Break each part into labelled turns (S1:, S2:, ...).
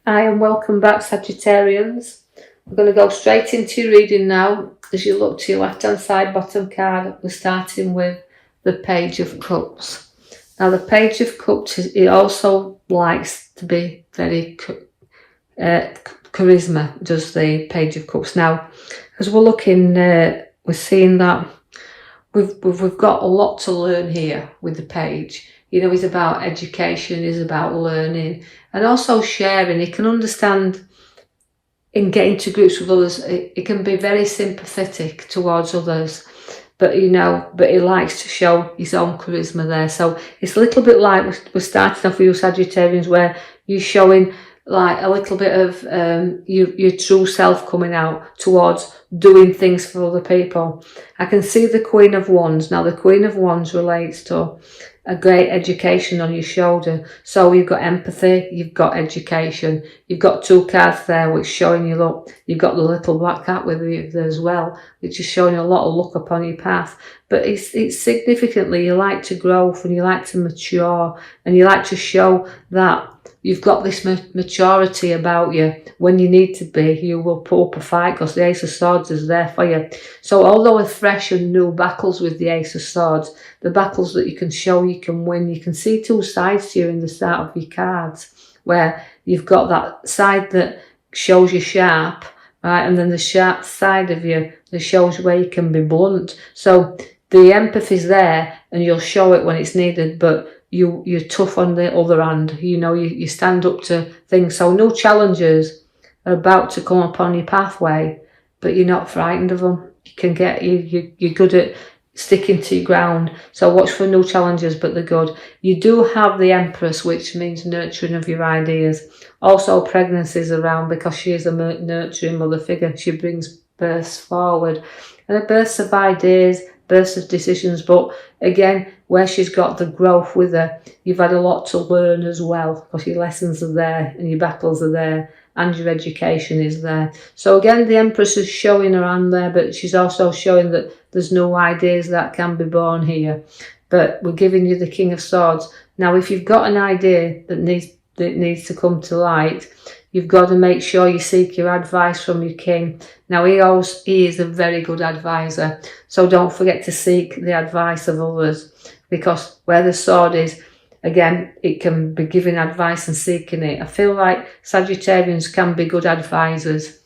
S1: Hi and welcome back, Sagittarians. We're going to go straight into your reading now. As you look to your left hand side bottom card, we're starting with the Page of Cups. Now the Page of Cups, it also likes to be very charisma, does the Page of Cups. Now as we're looking, we're seeing that we've got a lot to learn here with the page. You know, it's about education, it's about learning and also sharing. He can understand in getting to grips with others. It can be very sympathetic towards others, but he likes to show his own charisma there. So it's a little bit like we're starting off with you Sagittarians, where you're showing like a little bit of your true self coming out towards doing things for other people. I can see the Queen of Wands. Now the Queen of Wands relates to a great education on your shoulder. So you've got empathy, you've got education, you've got two cards there which showing you luck. You've got the little black cat with you there as well, which is showing a lot of luck upon your path. But it's significantly, you like to grow and you like to mature and you like to show that you've got this maturity about you. When you need to be, you will put up a fight because the Ace of Swords is there for you. So although with fresh and new battles with the Ace of Swords, the battles that you can show you can win, you can see two sides to you in the start of your cards, where you've got that side that shows you sharp, right, and then the sharp side of you that shows where you can be blunt. So the empathy's there and you'll show it when it's needed, but you're tough on the other hand. You know, you stand up to things. So no challenges are about to come upon your pathway, but you're not frightened of them. You can get you're good at sticking to your ground. So watch for no challenges, but they're good. You do have the Empress, which means nurturing of your ideas. Also pregnancy's around because she is a nurturing mother figure. She brings births forward and a births of ideas, bursts of decisions, but again, where she's got the growth with her, you've had a lot to learn as well because your lessons are there and your battles are there and your education is there. So again, the Empress is showing her hand there, but she's also showing that there's no ideas that can be born here. But we're giving you the King of Swords. Now, if you've got an idea that needs to come to light, you've got to make sure you seek your advice from your king. Now, he is a very good advisor, so don't forget to seek the advice of others, because where the sword is, again, it can be giving advice and seeking it. I feel like Sagittarians can be good advisors.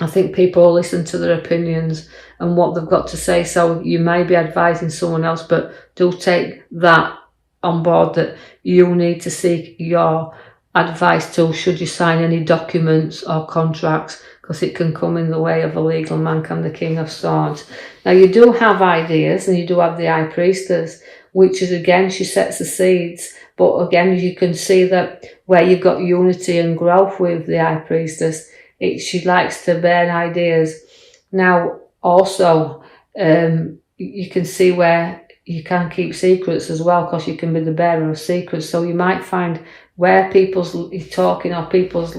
S1: I think people listen to their opinions and what they've got to say, so you may be advising someone else, but do take that on board, that you need to seek your advice to should you sign any documents or contracts, because it can come in the way of a legal man, can the King of Swords. Now you do have ideas and you do have the High Priestess, which is again, she sets the seeds, but again you can see that where you've got unity and growth with the High Priestess, she likes to bear ideas. Now also you can see where you can keep secrets as well, because you can be the bearer of secrets. So you might find where people's talking or people's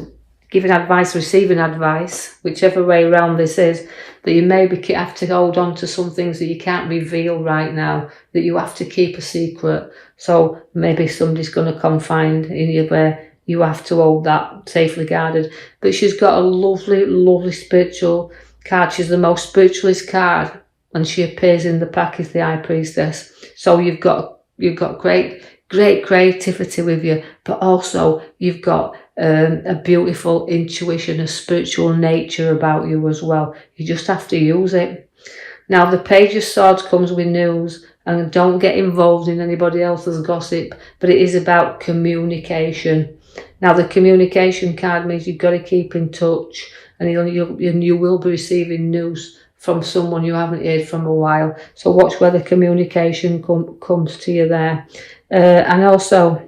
S1: giving advice, receiving advice, whichever way around this is, that you maybe have to hold on to some things that you can't reveal right now, that you have to keep a secret. So maybe somebody's going to confide in you where you have to hold that safely guarded. But she's got a lovely, lovely spiritual card. She's the most spiritualist card, and she appears in the pack as the High Priestess. So you've got great creativity with you, but also you've got a beautiful intuition, a spiritual nature about you as well. You just have to use it. Now the Page of Swords comes with news, and don't get involved in anybody else's gossip, but it is about communication. Now the communication card means you've got to keep in touch, and you will be receiving news from someone you haven't heard from a while. So watch where the communication comes to you there. And also,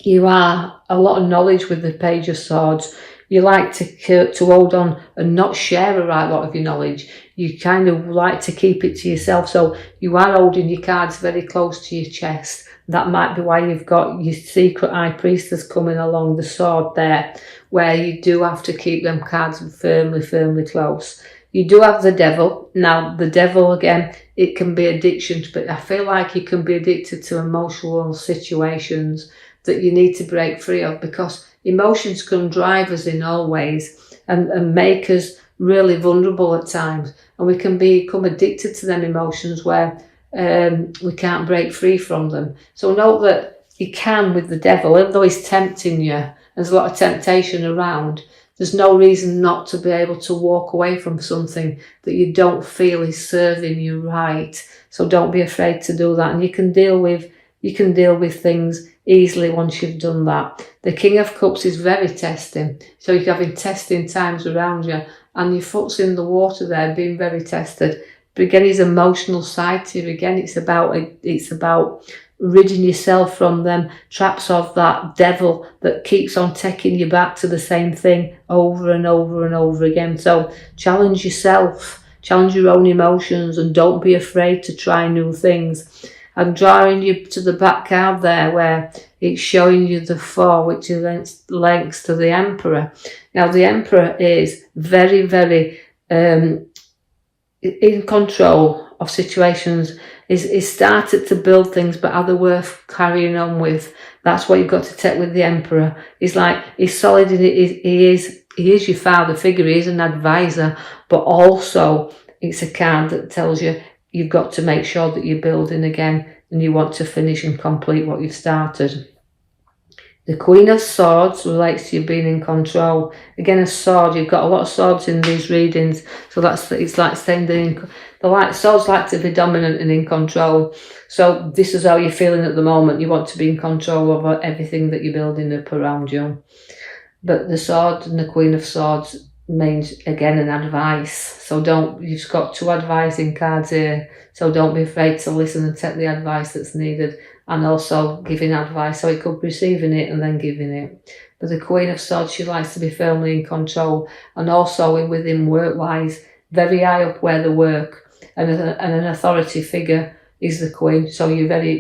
S1: you are a lot of knowledge with the Page of Swords. You like to hold on and not share a right lot of your knowledge. You kind of like to keep it to yourself. So you are holding your cards very close to your chest. That might be why you've got your secret High Priestess coming along the sword there, where you do have to keep them cards firmly close. You do have the Devil. Now, the Devil, again, it can be addictions, but I feel like you can be addicted to emotional situations. that you need to break free of, because emotions can drive us in all ways and make us really vulnerable at times, and we can become addicted to them emotions where we can't break free from them. So know that you can with the devil, even though he's tempting you, there's a lot of temptation around. There's no reason not to be able to walk away from something that you don't feel is serving you right. So don't be afraid to do that, and you can deal with things easily once you've done that. The King of Cups is very testing, so you're having testing times around you, and your foot's in the water there, being very tested. But again, his emotional side to you. Again, it's about ridding yourself from them traps of that devil that keeps on taking you back to the same thing over and over and over again. So challenge yourself, challenge your own emotions, and don't be afraid to try new things. I'm drawing you to the back card there where it's showing you the 4, which is links to the Emperor. Now the Emperor is very, very in control of situations. Is started to build things, but are they worth carrying on with? That's what you've got to take with the Emperor. He's solid in it. He is your father figure. He is an advisor, but also it's a card that tells you you've got to make sure that you're building again and you want to finish and complete what you've started. The Queen of Swords relates to you being in control. Again, a sword. You've got a lot of swords in these readings, so it's like saying swords like to be dominant and in control. So this is how you're feeling at the moment. You want to be in control of everything that you're building up around you. But the sword and the Queen of Swords means, again, an advice. So you've got 2 advising cards here. So don't be afraid to listen and take the advice that's needed. And also giving advice, so it could be receiving it and then giving it. But the Queen of Swords, she likes to be firmly in control, and also within work-wise, very high up where they work, and an authority figure is the Queen. So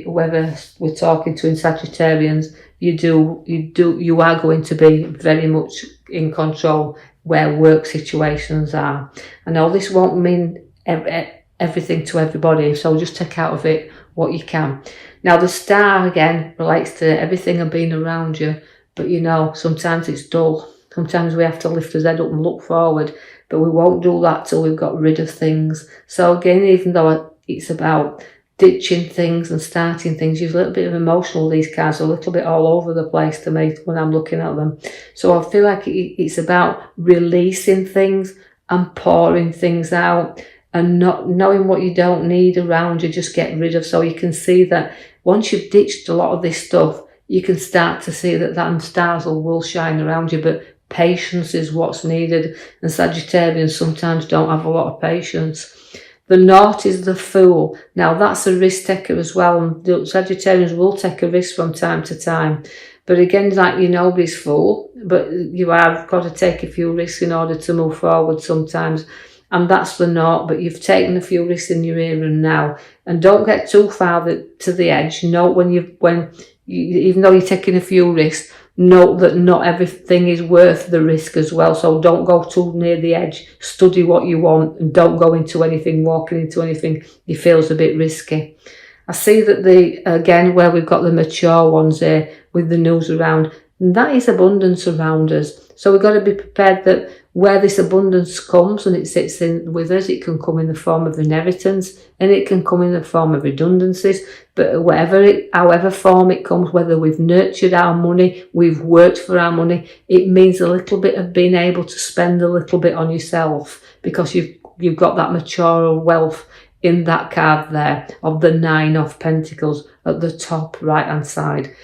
S1: whether we're talking to in Sagittarians, you are going to be very much in control where work situations are. I know this won't mean everything to everybody, so just take out of it what you can. Now the Star again relates to everything and being around you, but sometimes it's dull. Sometimes we have to lift our head up and look forward, but we won't do that till we've got rid of things. So again, even though it's about ditching things and starting things, you're a little bit of emotional. These cards are a little bit all over the place to me when I'm looking at them. So I feel like it's about releasing things and pouring things out, and not knowing what you don't need around you, just get rid of. So you can see that once you've ditched a lot of this stuff, you can start to see that stars will shine around you. But patience is what's needed, and Sagittarians sometimes don't have a lot of patience. The North is the Fool. Now that's a risk taker as well, and Sagittarians will take a risk from time to time. But again, like nobody's fool, but you have got to take a few risks in order to move forward sometimes. And that's the North, but you've taken a few risks in your here and now. And don't get too far to the edge. Note even though you're taking a few risks, note that not everything is worth the risk as well. So don't go too near the edge. Study what you want, and don't go walking into anything you feel is a bit risky. I see that again, where we've got the mature ones here with the news around, and that is abundance around us. So we've got to be prepared that where this abundance comes and it sits in with us, it can come in the form of inheritance, and it can come in the form of redundancies. But however form it comes, whether we've nurtured our money, we've worked for our money, it means a little bit of being able to spend a little bit on yourself, because you've got that mature wealth in that card there of the 9 of Pentacles at the top right hand side.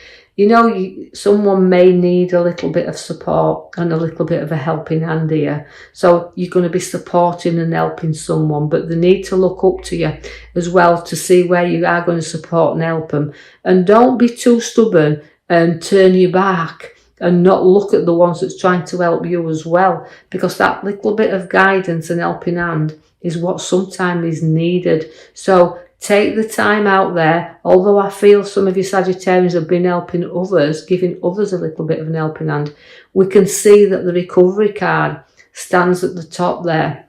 S1: Someone may need a little bit of support and a little bit of a helping hand here. So you're going to be supporting and helping someone, but they need to look up to you as well to see where you are going to support and help them. And don't be too stubborn and turn your back and not look at the ones that's trying to help you as well, because that little bit of guidance and helping hand is what sometimes is needed. So take the time out there. Although I feel some of you Sagittarians have been helping others, giving others a little bit of an helping hand, we can see that the recovery card stands at the top there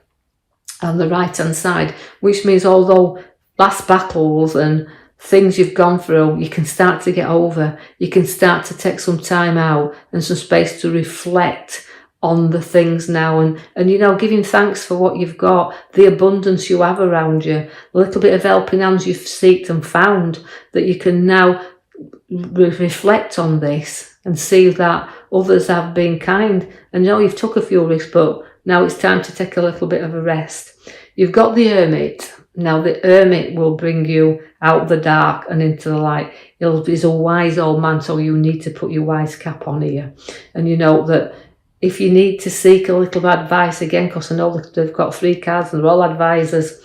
S1: on the right hand side, which means although last battles and things you've gone through, you can start to get over. You can start to take some time out and some space to reflect on the things now, and giving thanks for what you've got, the abundance you have around you, a little bit of helping hands you've sought and found, that you can now reflect on this and see that others have been kind. And you've took a few risks, but now it's time to take a little bit of a rest. You've got the Hermit. Now the Hermit will bring you out the dark and into the light. He's a wise old man, so you need to put your wise cap on here. And that if you need to seek a little advice again, because I know that they've got 3 cards and they're all advisors,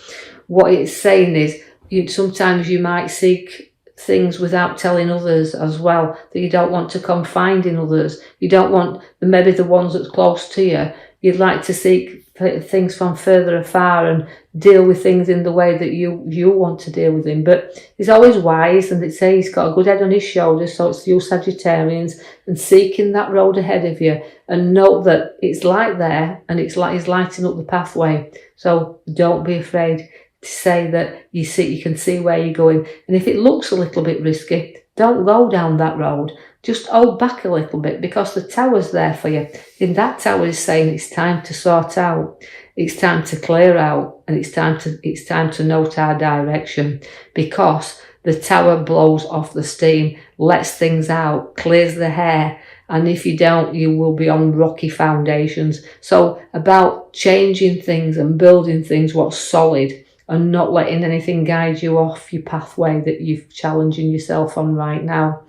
S1: what it's saying is sometimes you might seek things without telling others as well, that you don't want to confide in others. You don't want maybe the ones that's close to you. You'd like to seek things from further afar and deal with things in the way that you want to deal with them. But he's always wise, and it says he's got a good head on his shoulders, so it's you Sagittarians, and seeking that road ahead of you, and note that it's light there, and it's like he's lighting up the pathway. So don't be afraid to say that you can see where you're going. And if it looks a little bit risky, don't go down that road. Just hold back a little bit, because the tower's there for you. And that tower is saying it's time to sort out. It's time to clear out, and it's time to note our direction, because the tower blows off the steam, lets things out, clears the hair. And if you don't, you will be on rocky foundations. So about changing things and building things what's solid, and not letting anything guide you off your pathway that you're challenging yourself on right now.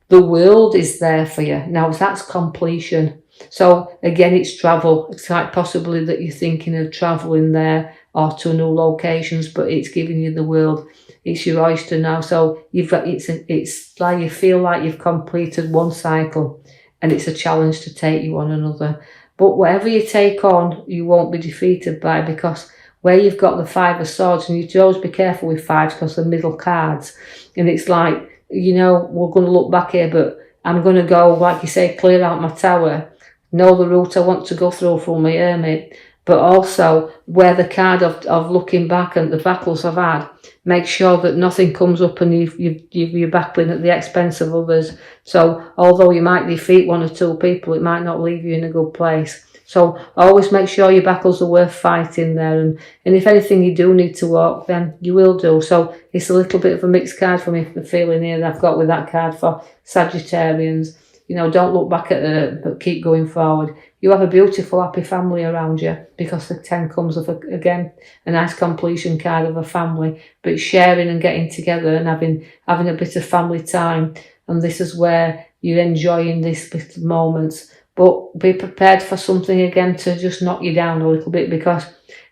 S1: The world is there for you. Now that's completion. So again, it's travel. It's like possibly that you're thinking of traveling there or to new locations, but it's giving you the world. It's your oyster now. So it's like you feel like you've completed one cycle, and it's a challenge to take you on another. But whatever you take on, you won't be defeated by, because where you've got the 5 of Swords, and you should always be careful with 5s because they're middle cards, and it's like, we're going to look back here, but I'm going to go, like you say, clear out my tower, know the route I want to go through from my Hermit, but also where the card of looking back and the battles I've had, make sure that nothing comes up and you're battling at the expense of others. So although you might defeat 1 or 2 people, it might not leave you in a good place. So always make sure your battles are worth fighting there, and if anything you do need to walk, then you will do. So it's a little bit of a mixed card for me, the feeling here that I've got with that card for Sagittarians. Don't look back at it, but keep going forward. You have a beautiful, happy family around you, because the 10 comes of, again, a nice completion card of a family, but sharing and getting together and having a bit of family time. And this is where you're enjoying this bit of moments. But be prepared for something again to just knock you down a little bit, because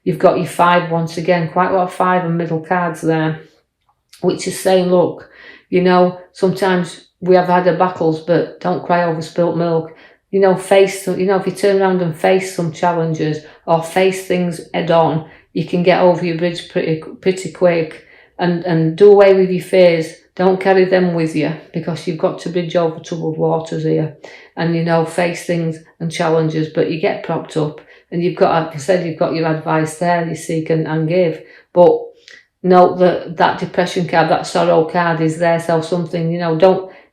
S1: you've got your 5 once again, quite a lot of 5 and middle cards there, which is saying, look, sometimes we have had our battles, but don't cry over spilt milk. Face, if you turn around and face some challenges or face things head on, you can get over your bridge pretty quick, and do away with your fears. Don't carry them with you, because you've got to bridge over troubled waters here, and face things and challenges, but you get propped up, and you've got, like I said, you've got your advice there, you seek and give. But note that depression card, that sorrow card is there, so something,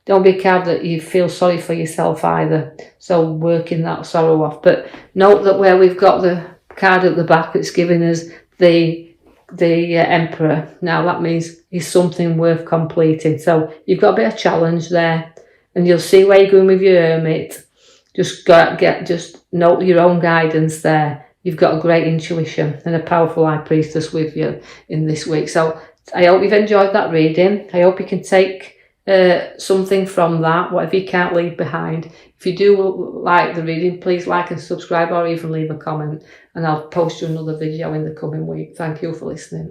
S1: don't be a card that you feel sorry for yourself either. So working that sorrow off. But note that where we've got the card at the back, it's giving us the Emperor. Now that means it's something worth completing. So you've got a bit of challenge there, and you'll see where you're going with your Hermit. Just note your own guidance there. You've got a great intuition and a powerful High Priestess with you in this week. So I hope you've enjoyed that reading. I hope you can take something from that, whatever you can't leave behind. If you do like the reading, please like and subscribe, or even leave a comment, and I'll post you another video in the coming week. Thank you for listening.